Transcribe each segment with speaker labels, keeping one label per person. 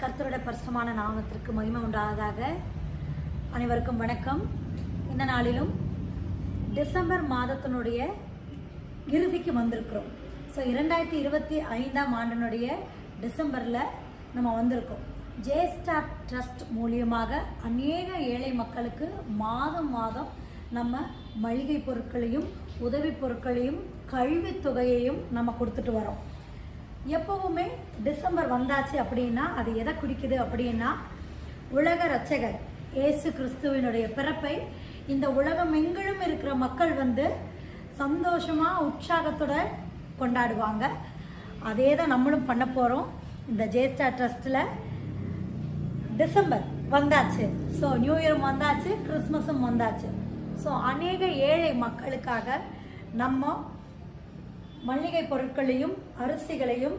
Speaker 1: கர்த்தருடைய பரிசுத்தமான நாமத்திற்கு மகிமை உண்டாவதாக. அனைவருக்கும் வணக்கம். இந்த நாளிலும் டிசம்பர் மாதத்தினுடைய இறுதிக்கு வந்திருக்கிறோம். ஸோ 2025ஆம் ஆண்டினுடைய டிசம்பரில் நம்ம வந்திருக்கோம். ஜேஸ்டார் ட்ரஸ்ட் மூலியமாக அநேக ஏழை மக்களுக்கு மாதம் மாதம் நம்ம மளிகை பொருட்களையும் உதவி பொருட்களையும் கல்வித் தொகையையும் நம்ம கொடுத்துட்டு வரோம். எப்பவுமே டிசம்பர் வந்தாச்சு அப்படின்னா அது எதை குறிக்குது அப்படின்னா, உலக இரட்சகர் இயேசு கிறிஸ்துவினுடைய பிறப்பை இந்த உலகம் எங்கிலும் இருக்கிற மக்கள் சந்தோஷமா உற்சாகத்தோட கொண்டாடுவாங்க. அதே தான் நம்மளும் பண்ண போகிறோம். இந்த ஜேஸ்டார் ட்ரஸ்ட்டில் டிசம்பர் வந்தாச்சு, ஸோ நியூ இயரும் வந்தாச்சு, கிறிஸ்மஸும் வந்தாச்சு. ஸோ அநேக ஏழை மக்களுக்காக நம்ம மளிகை பொருட்களையும் அரிசிகளையும்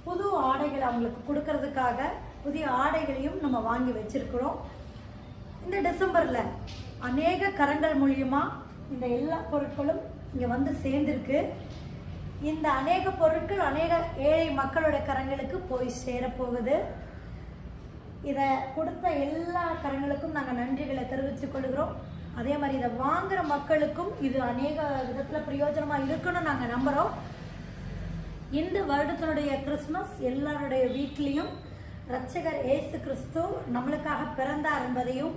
Speaker 1: புது ஆடைகள் அவங்களுக்கு கொடுக்கறதுக்காக புதிய ஆடைகளையும் நம்ம வாங்கி வச்சிருக்கிறோம். இந்த டிசம்பரில் அநேக கரங்கள் மூலியமாக இந்த எல்லா பொருட்களும் இங்கே சேர்ந்துருக்கு. இந்த அநேக பொருட்கள் அநேக ஏழை மக்களோட கரங்களுக்கு போய் சேரப்போகுது. இதை கொடுத்த எல்லா கரங்களுக்கும் நாங்கள் நன்றிகளை தெரிவித்துக் கொள்கிறோம். அதே மாதிரி இதை வாங்குற மக்களுக்கும் இது அநேக விதத்தில் பிரயோஜனமாக இருக்குன்னு நாங்கள் நம்புகிறோம். இந்த வருடத்தினுடைய கிறிஸ்மஸ் எல்லாருடைய வீட்லேயும் இரட்சகர் இயேசு கிறிஸ்து நம்மளுக்காக பிறந்தார் என்பதையும்,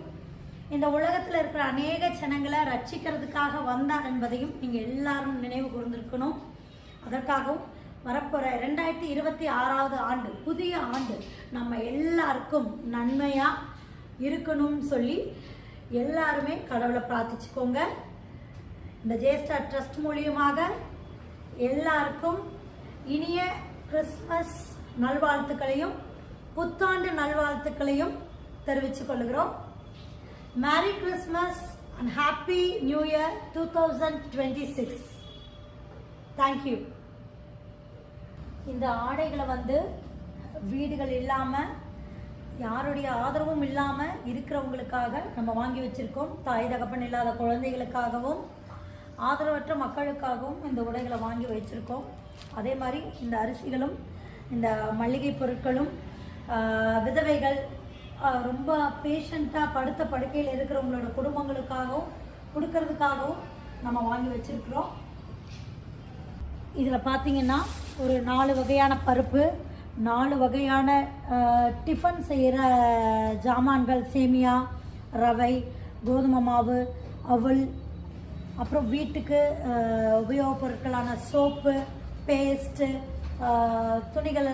Speaker 1: இந்த உலகத்தில் இருக்கிற அநேக ஜனங்களை ரட்சிக்கிறதுக்காக வந்தார் என்பதையும் நீங்கள் எல்லாரும் நினைவு கூர்ந்திருக்கணும். அதற்காகவும் வரப்போகிற 2026ஆவது ஆண்டு, புதிய ஆண்டு நம்ம எல்லாருக்கும் நன்மையாக இருக்கணும்னு சொல்லி எல்லாருமே கடவுளை பிரார்த்திச்சுக்கோங்க. இந்த ஜேஸ்டார் ட்ரஸ்ட் மூலியமாக எல்லாருக்கும் இனிய கிறிஸ்மஸ் நல்வாழ்த்துக்களையும் புத்தாண்டு நல்வாழ்த்துக்களையும் தெரிவித்துக் கொள்கிறோம். Merry Christmas and happy new year 2026. Thank you. இந்த ஆடைகளை வீடுகள் இல்லாமல் யாருடைய ஆதரவும் இல்லாமல் இருக்கிறவங்களுக்காக நம்ம வாங்கி வச்சுருக்கோம். தாய் தகப்பன் இல்லாத குழந்தைகளுக்காகவும் ஆதரவற்ற மக்களுக்காகவும் இந்த உடைகளை வாங்கி வச்சுருக்கோம். அதே மாதிரி இந்த அரிசிகளும் இந்த மளிகை பொருட்களும் விதவைகள், ரொம்ப பேஷண்ட்டாக படுத்த படுக்கையில் இருக்கிறவங்களோட குடும்பங்களுக்காகவும் கொடுக்கறதுக்காகவும் நம்ம வாங்கி வச்சுருக்கிறோம். இதில் பார்த்திங்கன்னா ஒரு 4 வகையான பருப்பு, 4 வகையான டிஃபன் செய்கிற ஜாமான்கள், சேமியா, ரவை, கோதுமை மாவு, அவல், அப்புறம் வீட்டுக்கு உபயோகப் பொருட்களான சோப்பு, பேஸ்ட்டு, துணிகள்